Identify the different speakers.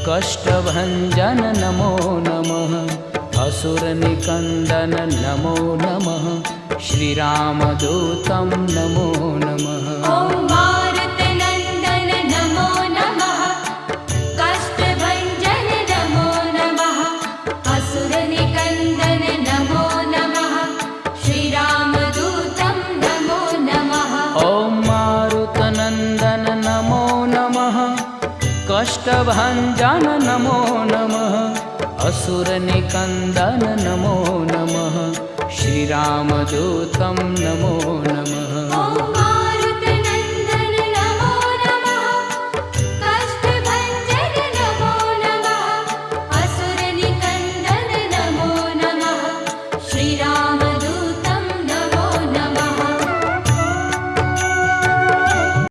Speaker 1: कष्टभञ्जन नमो नमः। असुरनिकन्दन नमो नमः। श्रीरामदूतं नमो नमः।
Speaker 2: ॐ मारुतनन्दन नमो नमः। कष्टभञ्जन नमो नमः। असुरनिकन्दन नमो नमः। श्रीरामदूतं नमो नमः।
Speaker 1: ॐ मारुतनन्दन नमो नमः। कष्टभञ्जन नमो नमः। असुरनिकन्दन नमो नमः। श्रीरामदूतं नमो नमः।